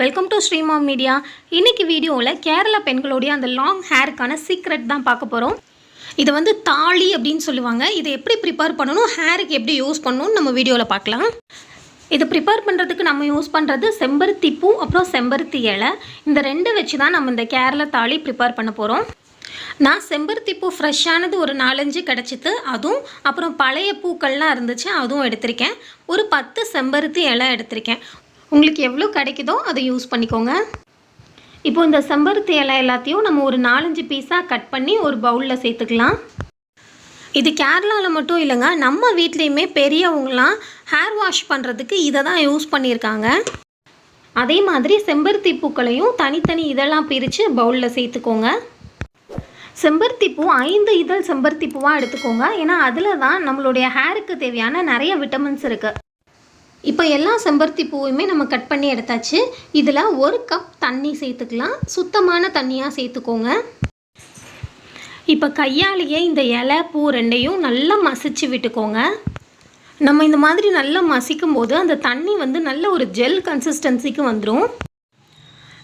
Welcome to ஸ்ரீமாம் media. இன்னைக்கு வீடியோவில் கேரளா பெண்களுடைய அந்த லாங் ஹேருக்கான சீக்ரெட் தான் பார்க்க போகிறோம். இது வந்து தாலி அப்படின்னு சொல்லுவாங்க. இதை எப்படி ப்ரிப்பேர் பண்ணணும், ஹேருக்கு எப்படி யூஸ் பண்ணணும்னு நம்ம வீடியோவில் பார்க்கலாம். இதை ப்ரிப்பேர் பண்ணுறதுக்கு நம்ம யூஸ் பண்ணுறது செம்பருத்தி பூ அப்புறம் செம்பருத்தி இலை. இந்த ரெண்டு வச்சு தான் நம்ம இந்த கேரளா தாலி ப்ரிப்பேர் பண்ண போகிறோம். நான் செம்பருத்தி பூ ஃப்ரெஷ்ஷானது ஒரு 4-5 கிடச்சிது, அதுவும் அப்புறம் பழைய பூக்கள்லாம் இருந்துச்சு, அதுவும் எடுத்திருக்கேன். ஒரு 10 செம்பருத்தி இலை எடுத்திருக்கேன். உங்களுக்கு எவ்வளோ கிடைக்குதோ அதை யூஸ் பண்ணிக்கோங்க. இப்போ இந்த செம்பருத்தி இலை எல்லாத்தையும் நம்ம ஒரு 4-5 பீஸாக கட் பண்ணி ஒரு பவுலில் சேர்த்துக்கலாம். இது கேரளாவில் மட்டும் இல்லைங்க, நம்ம வீட்லேயுமே பெரியவங்களாம் ஹேர் வாஷ் பண்ணுறதுக்கு இதை தான் யூஸ் பண்ணியிருக்காங்க. அதே மாதிரி செம்பருத்தி பூக்களையும் தனித்தனி இதெல்லாம் பிரித்து பவுலில் சேர்த்துக்கோங்க. செம்பருத்தி பூ 5 இதழ் செம்பருத்தி பூவாக எடுத்துக்கோங்க. ஏன்னா அதில் தான் நம்மளுடைய ஹேருக்கு தேவையான நிறைய விட்டமின்ஸ் இருக்குது. இப்போ எல்லா செம்பருத்தி பூவையுமே நம்ம கட் பண்ணி எடுத்தாச்சு. இதில் 1 கப் தண்ணி சேர்த்துக்கலாம். சுத்தமான தண்ணியாக சேர்த்துக்கோங்க. இப்போ கையாலேயே இந்த இலை பூ ரெண்டையும் நல்லா மசிச்சு விட்டுக்கோங்க. நம்ம இந்த மாதிரி நல்லா மசிக்கும் போது அந்த தண்ணி வந்து நல்ல ஒரு ஜெல் கன்சிஸ்டன்சிக்கு வந்துடும்.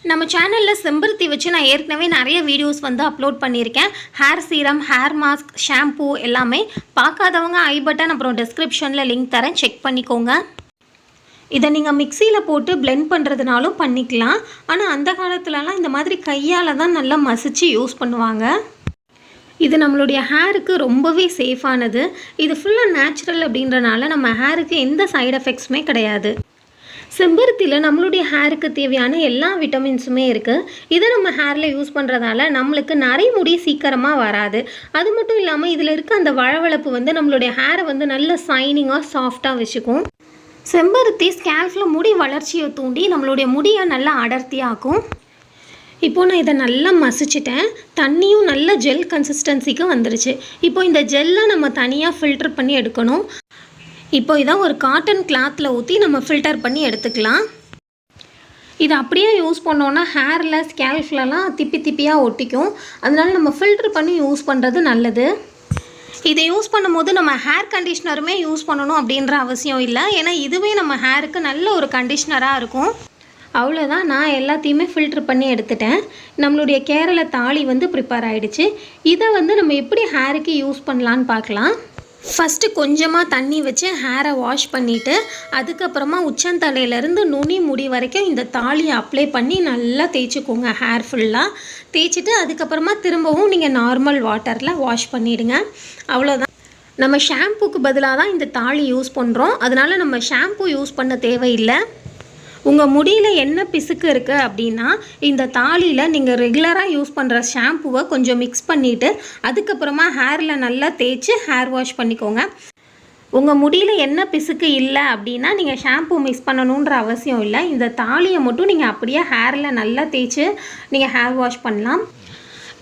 நம்ம சேனலில் செம்பருத்தி வச்சு நான் ஏற்கனவே நிறைய வீடியோஸ் வந்து அப்லோட் பண்ணியிருக்கேன். Hair serum, hair mask, shampoo எல்லாமே. பார்க்காதவங்க ஐ பட்டன் அப்புறம் டிஸ்கிரிப்ஷனில் லிங்க் தரேன், செக் பண்ணிக்கோங்க. இதை நீங்கள் மிக்சியில் போட்டு பிளெண்ட் பண்ணுறதுனாலும் பண்ணிக்கலாம். ஆனால் அந்த காலத்துலலாம் இந்த மாதிரி கையால் தான் நல்லா மசிச்சு யூஸ் பண்ணுவாங்க. இது நம்மளுடைய ஹேருக்கு ரொம்பவே சேஃபானது. இது ஃபுல்லாக நேச்சுரல் அப்படின்றனால நம்ம ஹேருக்கு எந்த சைடு எஃபெக்ட்ஸுமே கிடையாது. செம்பருத்தியில் நம்மளுடைய ஹேருக்கு தேவையான எல்லா விட்டமின்ஸுமே இருக்குது. இதை நம்ம ஹேரில் யூஸ் பண்ணுறதால நம்மளுக்கு நிறைய முடி சீக்கிரமாக வராது. அது மட்டும் இல்லாமல் இதில் இருக்க அந்த வழவழப்பு வந்து நம்மளுடைய ஹேரை வந்து நல்ல சைனிங்காக சாஃப்டாக வச்சுக்கும். செம்பருத்தி ஸ்கேல்ஃபில் முடி வளர்ச்சியை தூண்டி நம்மளுடைய முடியை நல்லா அடர்த்தியாக்கும். இப்போது நான் இதை நல்லா மசிச்சிட்டேன். தண்ணியும் நல்ல ஜெல் கன்சிஸ்டன்சிக்கு வந்துருச்சு. இப்போ இந்த ஜெல்லை நம்ம தனியாக ஃபில்டர் பண்ணி எடுக்கணும். இப்போ இதை ஒரு காட்டன் கிளாத்தில் ஊற்றி நம்ம ஃபில்டர் பண்ணி எடுத்துக்கலாம். இதை அப்படியே யூஸ் பண்ணோன்னா ஹேரில் ஸ்கேல்ஃப்லலாம் திப்பி திப்பியாக ஒட்டிக்கும். அதனால நம்ம ஃபில்டர் பண்ணி யூஸ் பண்ணுறது நல்லது. இதை யூஸ் பண்ணும்போது நம்ம ஹேர் கண்டிஷ்னருமே யூஸ் பண்ணணும் அப்படின்ற அவசியம் இல்லை. ஏன்னா இதுவே நம்ம ஹேருக்கு நல்ல ஒரு கண்டிஷ்னராக இருக்கும். அவ்வளோதான், நான் எல்லாத்தையுமே ஃபில்டர் பண்ணி எடுத்துட்டேன். நம்மளுடைய கேரளா தாலி வந்து ப்ரிப்பேர் ஆகிடுச்சு. இதை வந்து நம்ம எப்படி ஹேருக்கு யூஸ் பண்ணலான்னு பார்க்கலாம். ஃபஸ்ட்டு கொஞ்சமாக தண்ணி வச்சு ஹேரை வாஷ் பண்ணிவிட்டு அதுக்கப்புறமா உச்சந்தலையிலேருந்து நுனி முடி வரைக்கும் இந்த தாலியை அப்ளை பண்ணி நல்லா தேய்ச்சிக்கோங்க. ஹேர் ஃபுல்லாக தேய்ச்சிட்டு அதுக்கப்புறமா திரும்பவும் நீங்கள் நார்மல் வாட்டரில் வாஷ் பண்ணிவிடுங்க. அவ்வளோதான். நம்ம ஷாம்புக்கு பதிலாக தான் இந்த தாலி யூஸ் பண்ணுறோம். அதனால் நம்ம ஷாம்பு யூஸ் பண்ண தேவையில்லை. உங்கள் முடியில் என்ன பிசுக்கு இருக்குது அப்படின்னா இந்த தாலியில் நீங்கள் ரெகுலராக யூஸ் பண்ணுற ஷாம்புவை கொஞ்சம் மிக்ஸ் பண்ணிவிட்டு அதுக்கப்புறமா ஹேரில் நல்லா தேய்ச்சி ஹேர் வாஷ் பண்ணிக்கோங்க. உங்கள் முடியில் என்ன பிசுக்கு இல்லை அப்படின்னா நீங்கள் ஷாம்பு மிக்ஸ் பண்ணணுன்ற அவசியம் இல்லை. இந்த தாலியை மட்டும் நீங்கள் அப்படியே ஹேரில் நல்லா தேய்ச்சி நீங்கள் ஹேர் வாஷ் பண்ணலாம்.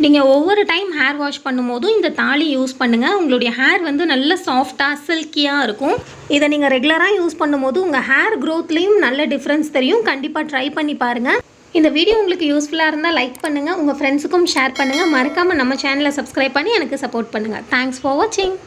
நீங்கள் ஒவ்வொரு டைம் ஹேர் வாஷ் பண்ணும்போதும் இந்த தாலி யூஸ் பண்ணுங்கள். உங்களுடைய ஹேர் வந்து நல்ல சாஃப்டாக சில்கியாக இருக்கும். இதை நீங்கள் ரெகுலராக யூஸ் பண்ணும்போது உங்கள் ஹேர் க்ரோத்லேயும் நல்ல டிஃப்ரென்ஸ் தெரியும். கண்டிப்பாக ட்ரை பண்ணி பாருங்கள். இந்த வீடியோ உங்களுக்கு யூஸ்ஃபுல்லாக இருந்தால் லைக் பண்ணுங்கள், உங்கள் ஃப்ரெண்ட்ஸுக்கும் ஷேர் பண்ணுங்கள். மறக்காமல் நம்ம சேனலை சப்ஸ்கிரைப் பண்ணி எனக்கு சப்போர்ட் பண்ணுங்கள். தேங்க்ஸ் ஃபார் வாட்சிங்.